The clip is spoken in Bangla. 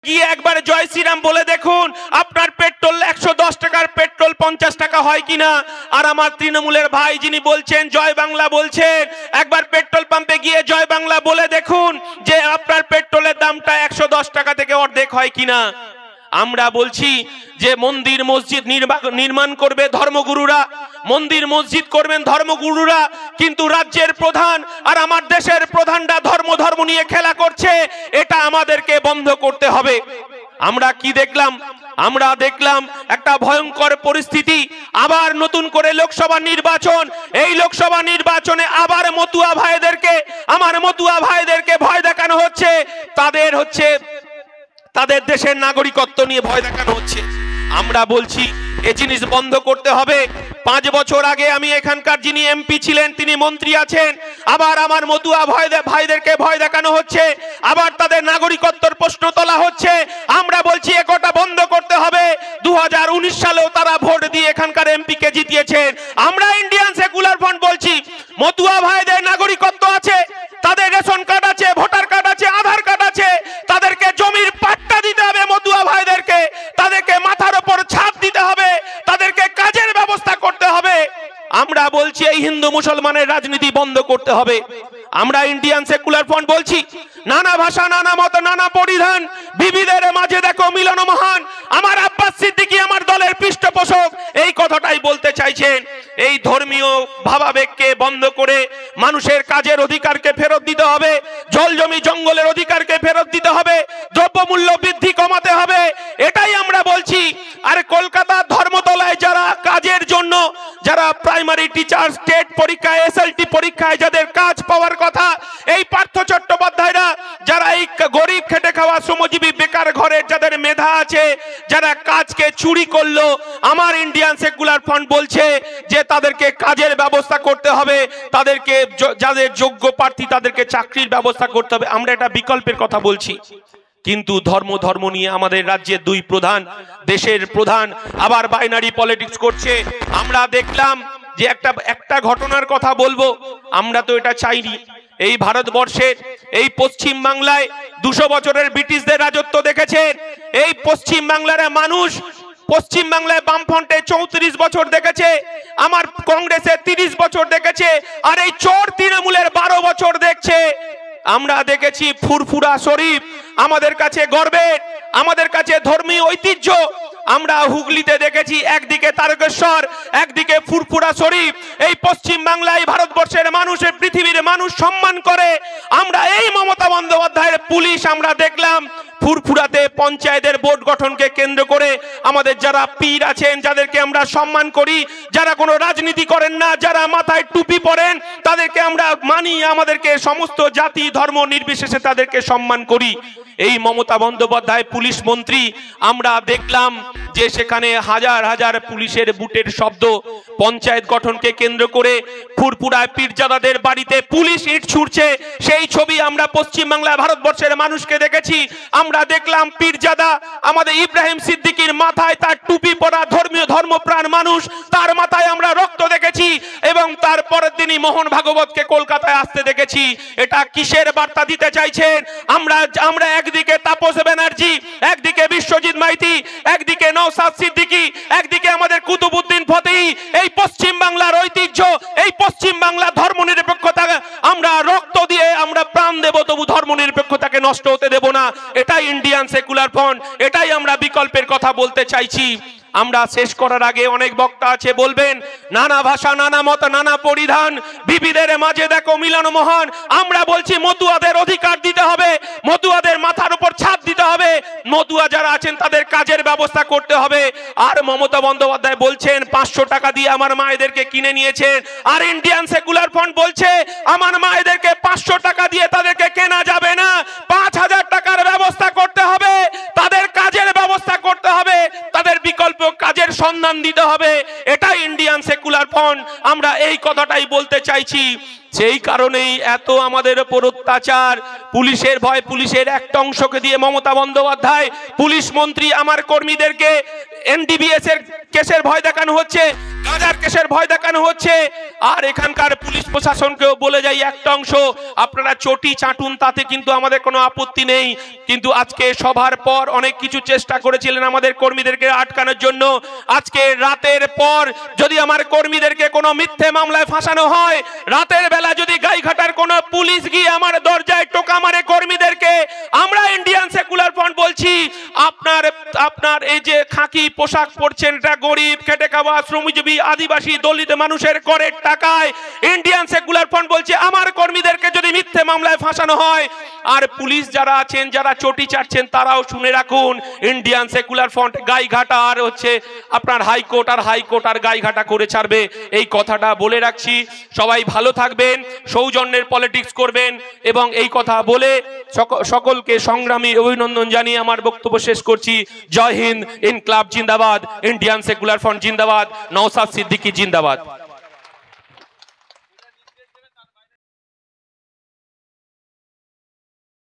গিয়ে একবার জয় শ্রীরাম বলে দেখুন আপনার পেট্রোল 110 টাকার পেট্রোল 50 টাকা হয় কিনা। আর আমার তৃণমূলের ভাই যিনি বলছেন জয় বাংলা বলছেন, একবার পেট্রোল পাম্পে গিয়ে জয় বাংলা বলে দেখুন যে আপনার পেট্রোলের দামটা 110 টাকা থেকে অর্ধেক হয় কিনা। আমরা বলছি যে মন্দির মসজিদ নির্মাণ করবে ধর্মগুরুরা, মন্দির মসজিদ করবেন ধর্মগুরুরা, কিন্তু রাজ্যের প্রধান আর আমার দেশের প্রধানরা ধর্ম নিয়ে খেলা করছে, এটা আমাদেরকে বন্ধ করতে হবে। আমরা কি দেখলাম? আমরা দেখলাম একটা ভয়ঙ্কর পরিস্থিতি। আবার নতুন করে লোকসভা নির্বাচন, এই লোকসভা নির্বাচনে আবার মতুয়া ভাইদেরকে, আমার মতুয়া ভাইদেরকে ভয় দেখানো হচ্ছে, তাদের দেশের নাগরিকত্ব নিয়ে ভয় দেখানো হচ্ছে। আমরা বলছি এই জিনিস বন্ধ করতে হবে। 5 বছর আগে আমি এখানকার যিনি এমপি ছিলেন তিনি মন্ত্রী আছেন, আবার আমার মতুয়া ভাইদেরকে ভয় দেখানো হচ্ছে, আবার তাদের নাগরিকত্বর প্রশ্ন তোলা হচ্ছে। আমরা বলছি একটা বন্ধ করতে হবে। 2019 সালেও তারা ভোট দিয়ে এখানকার এমপি কে জিতিয়েছেন। আমরা ইন্ডিয়ান সেকুলার ফ্রন্ট বলছি মতুয়া ভাইদের নাগরিকত্ব আছে, তাদের রেশন কার্ড আছে, ভোটার কার্ড আছে, আধার কার্ড আছে, তাদেরকে জমির পাট্টা দিতে হবে মতুয়া ভাইদেরকে, তাদেরকে মাথার উপর ছাদ দিতে হবে, তাদেরকে কাজের ব্যবস্থা করতে হবে। আমরা বলছি এই হিন্দু মুসলমানের রাজনীতি বন্ধ করতে হবে। আমরা ইন্ডিয়ান সেকুলার ফ্রন্ট বলছি নানা ভাষা, নানা মত, নানা পরিধান, বিবিধের মাঝে দেখো মিলন মহান। আমার আব্বাস সিদ্দিকী আমার দলের পৃষ্ঠপোষক এই কথাটাই বলতে চাইছেন। এই ধর্মীয় ভাবাবেগকে বন্ধ করে মানুষের কাজের অধিকারকে ফেরত দিতে হবে, জল জমি জঙ্গলের অধিকারকে ফেরত দিতে হবে, দ্রব্যমূল্য বৃদ্ধি কমাতে হবে, এটাই আমরা বলছি। আর কলকাতার ধর্মতলায় যারা কাজের জন্য, যারা প্রাইমারি টিচার স্টেট পরীক্ষায় এসএলটি পরীক্ষায় যাদের কাজ পাওয়ার কথা, এই পার্থ চট্টোপাধ্যায়রা, যারা এই গরিব খেটে খাওয়া শ্রমজীবী বেকার ঘরের যাদের মেধা আছে, যারা কাজকে চুরি করলো, আমার ইন্ডিয়ান সেকুলার ফ্রন্ট বলছে যে তাদেরকে কাজের ব্যবস্থা করতে হবে, তাদেরকে যাদের যোগ্য প্রার্থী তাদেরকে চাকরির ব্যবস্থা করতে হবে। আমরা এটা বিকল্পের কথা বলছি, কিন্তু ধর্ম নিয়ে আমাদের রাজ্যের দুই প্রধান, দেশের প্রধান আবার বাইনারি পলিটিক্স করছে। আমরা দেখলাম যে একটা ঘটনার কথা বলবো, আমরা তো এটা চাইনি। এই ভারতবর্ষের এই পশ্চিম বাংলায় 200 বছরের ব্রিটিশদের রাজত্ব দেখেছেন। এই পশ্চিম বাংলার মানুষ, পশ্চিম বাংলায় বামফ্রন্টে 34 বছর দেখেছে, আমার কংগ্রেসে 30 বছর দেখেছে, আর এই চোর তৃণমূলের 12 বছর দেখছে। আমরা দেখেছি ফুরফুরা শরীফ আমাদের কাছে গর্বের, আমাদের কাছে ধর্মীয় ঐতিহ্য। আমরা হুগলিতে দেখেছি একদিকে তারকেশ্বর, একদিকে ফুরফুরা শরীফ। এই পশ্চিম বাংলায় ভারতবর্ষের মানুষ, পৃথিবীর মানুষ সম্মান করে। আমরা এই মমতা বন্দ্যোপাধ্যায়ের পুলিশ আমরা দেখলাম ফুরফুরাতে পঞ্চায়েতের বোর্ড গঠনকে কেন্দ্র করে আমাদের যারা পীর আছেন, যাদেরকে আমরা সম্মান করি, যারা কোনো রাজনীতি করেন না, যারা মাথায় টুপি পরেন, তাদেরকে আমরা মানি, আমাদেরকে সমস্ত জাতি ধর্ম নির্বিশেষে তাদেরকে সম্মান করি। এই মমতা বন্দ্যোপাধ্যায় পুলিশ মন্ত্রী, আমরা দেখলাম যে সেখানে হাজার হাজার পুলিশের বুটের শব্দ। পঞ্চায়েত গঠনকে কেন্দ্র করে ফুরফুরায় পীরজাদাদের বাড়িতে পুলিশ ইট ছুঁড়ছে, সেই ছবি আমরা পশ্চিম বাংলায় ভারতবর্ষের মানুষকে দেখেছি। আমরা দেখলাম পীরজাদা আমাদের ইব্রাহিম সিদ্দিকীর মাথায় তার টুপি পরা ধর্মপ্রাণ মানুষ, তার মাথায় আমরা রক্ত দেখেছি, এবং তারপরের দিনই মোহন ভাগবতকে কলকাতায় আসতে দেখেছি। এটা কিসের বার্তা দিতে চাইছেন? আমরা একদিকে তাপস ব্যানার্জি, একদিকে বিশ্বজিৎ মাইতি, একদিকে নওশাদ সিদ্দিকী, একদিকে আমাদের কুতুবউদ্দিন ফতেহী। এই পশ্চিম বাংলার ঐতিহ্য, এই পশ্চিম বাংলা ধর্মনিরপেক্ষতা আমরা রক্ত দিয়ে আমরা প্রাণ দেব, তবু ধর্মনিরপেক্ষতাকে নষ্ট হতে দেব না। এটাই ইন্ডিয়ান সেকুলার ফ্রন্ট, এটাই আমরা বিকল্পের কথা বলতে চাইছি। আমরা শেষ করার আগে অনেক বক্তা আছে বলবেন নানা ভাষা, নানা মত, নানা পরিধান, বিবিধের মাঝে দেখো মিলন মহান। আমরা বলছি মতুয়াদের অধিকার দিতে হবে, মতুয়াদের মাথার উপর ছাদ দিতে হবে, মতুয়া যারা আছেন তাদের কাজের ব্যবস্থা করতে হবে। আর মমতা বন্দ্যোপাধ্যায় বলছেন 500 টাকা দিয়ে আমার মায়েদেরকে কিনে নিয়েছেন, আর ইন্ডিয়ান সেকুলার ফ্রন্ট বলছে আমার মায়েদেরকে 500 টাকা দিয়ে তাদেরকে কেনা যাবে না, 5000 টাকার ব্যবস্থা করতে হবে, তাদের কাজের ব্যবস্থা করতে হবে, তাদের বিকল্প কাজের সন্ধান দিতে হবে। এটাই ইন্ডিয়ান সেকুলার ফ্রন্ট, আমরা এই কথাটাই বলতে চাইছি। সেই কারণেই এত আমাদের উপর অত্যাচার, পুলিশের ভয়, পুলিশের একটা অংশকে দিয়ে মমতা বন্দ্যোপাধ্যায় পুলিশ মন্ত্রী আমার কর্মীদেরকে এনডিবিএস এর কেসের ভয় দেখানো হচ্ছে। হাজার কেসের ভয় দেখানো হচ্ছে। আর এখানকার পুলিশ প্রশাসনকেও বলে যাই একটা অংশ, আপনারা চটি চাটুন, তাতে কিন্তু আমাদের কোনো আপত্তি নেই, কিন্তু আজকে সভার পর অনেক কিছু চেষ্টা করেছিলেন আমাদের কর্মীদেরকে আটকানোর জন্য। আজকে রাতের পর যদি আমার কর্মীদেরকে কোনো মিথ্যে মামলায় ফাঁসানো হয়, রাতের বেলা যদি গাইঘাটার কোনো পুলিশ গিয়ে আমার দরজায় টোকা মারে কর্মীদেরকে, আমরা ইন্ডিয়ান সেকুলার ফ্রন্ট বলছি আপনার এই যে খাকি পোশাক পরছেন, এটা গরিব খেটে খাওয়া শ্রমজীবী আদিবাসী দলিত মানুষের করের টাকায়। ইন্ডিয়ান সেকুলার ফ্রন্ট বলছে আমার কর্মীদেরকে যদি মিথ্যে মামলায় ফাঁসানো হয়, আর পুলিশ যারা আছেন যারা চটি চাটছেন তারাও শুনে রাখুন, ইন্ডিয়ান সেকুলার ফ্রন্ট গাইঘাটা আর হচ্ছে আপনার হাইকোর্ট আর গাইঘাটা করে ছাড়বে, এই কথাটা বলে রাখছি। সবাই ভালো থাকবেন, সৌজন্যের পলিটিক্স করবেন, এবং এই কথা বলে সকলকে সংগ্রামী অভিনন্দন জানিয়ে আমার বক্তব্য শেষ করছি। জয় হিন্দ, ইনকলাব জিন্দাবাদ, ইন্ডিয়ান সেকুলার ফ্রন্ট জিন্দাবাদ, নওশাদ সিদ্দিকী জিন্দাবাদ।